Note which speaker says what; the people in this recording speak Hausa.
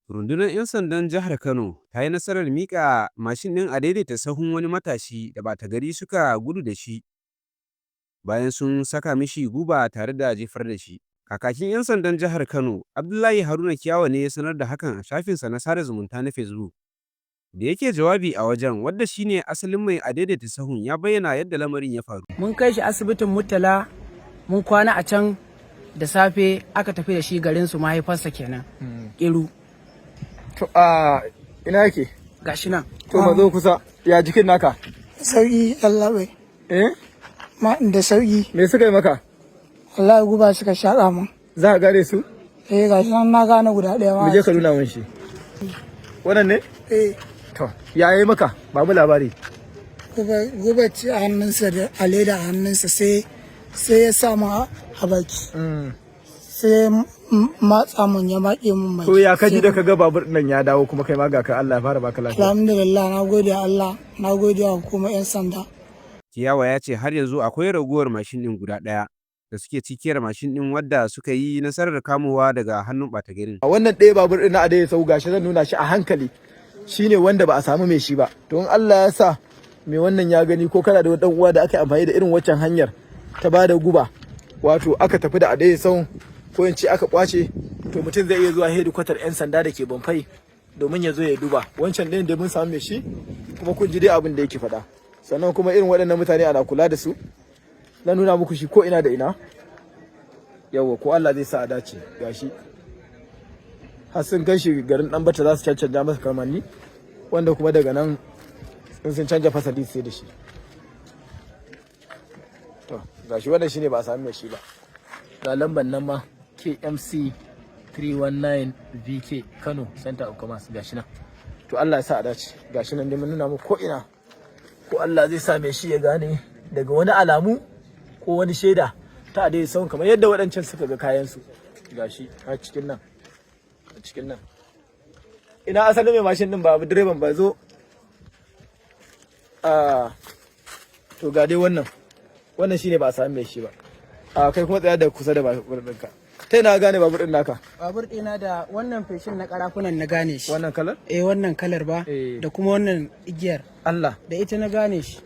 Speaker 1: Rundunar 'yan sandan Jihar Kano tayi nasarar mika mashin ɗin Adaidaita Sahun Wani Matashi da Bata Gari suka gudu da shi bayan sun saka mishi guba tare da jefar da shi. Kakakin 'yan sandan Jihar Kano, Abdullahi Haruna Kiyawa ne ya sanar da hakan a shafinsa na sada zumunta na Facebook. Da yake jawabi a wajen, wadda shine asalin mai Adaidaita Sahun, ya bayyana yadda lamarin ya faru.
Speaker 2: Mun kai shi asibitin Murtala, mun kwana a can da safe aka tafi da shi garin su mahaifarsa kenan. Iru.
Speaker 3: To ina yake?
Speaker 2: Gashi nan.
Speaker 3: To mazo kusa. Ya jikin naka?
Speaker 4: Sauki Allah bai. Ma da sauki.
Speaker 3: Me suka yi maka?
Speaker 4: Allah guba suka shaƙa mun.
Speaker 3: Za ka gare su?
Speaker 4: Gashi nan na gane guda ɗaya ma.
Speaker 3: Mu je ka nuna mun shi. Wannan ne? To ya yi maka? Ba mu labari.
Speaker 4: Guba ce a hannunsa da a leda a hannunsa sai ya sa mu a baki. Sai matsa mun ya maƙe mun mai.
Speaker 3: To ya kaji da kaga babur nan ya dawo kuma kai ma ga ka Allah ya fara baka lafiya.
Speaker 4: Alhamdulillah, na gode Allah, na gode wa hukumar 'yan sanda.
Speaker 1: Kiyawa ya ce har yanzu akwai raguwar mashin ɗin guda ɗaya da suke cikiyar mashin ɗin wadda suka yi nasarar kamowa daga hannun ɓata garin.
Speaker 3: A wannan ɗaya babur ɗin na Adaidaita Sahun gashi zan nuna shi a hankali. Shine wanda ba a samu mai shi ba. To in Allah ya sa mai wannan ya gani ko kana da wani uwa da aka amfani da irin waccan hanyar ta bada guba, wato aka tafi da Adaidaita Sahun ko in ce aka kwace, to mutum zai iya zuwa hedikwatar 'yan sanda da ke Bamfai domin ya zo ya duba wancan ɗayan da mun samu mai shi, kuma kun ji dai abin da yake faɗa. Sannan kuma irin waɗannan mutane ana kula da su, na nuna muku shi ko ina da ina. Yawwa, ko Allah zai sa a dace. Gashi har sun kai shi garin ɗan Bata za su cancanta masa kamanni, wanda kuma daga nan in sun canja fasali sai da shi. To gashi wannan shine ba a sami mai shi ba. Ga lambar nan ma KMC 319 VK Kano Center of Commerce, gashi nan. To Allah ya sa a dace. Gashi nan dai mun nuna muku ko ina. Ko Allah zai sa mai shi ya gane daga wani alamu ko wani shaida ta Adaidaita Sahun kamar yadda waɗancan suka ga kayan su. Gashi a cikin nan. A cikin nan. Ina asalin mai mashin din ba direban ba zo. To ga dai wannan. Wannan shine ba a sami mai shi ba. Kai kuma tsaya da kusa da babur ɗinka. Ta ina gane babur ɗin naka?
Speaker 2: Babur ɗina da wannan feshin na karafunan na gane shi.
Speaker 3: Wannan kalar?
Speaker 2: Wannan kalar ba. Da kuma wannan igiyar.
Speaker 3: Allah.
Speaker 2: Da ita na gane shi.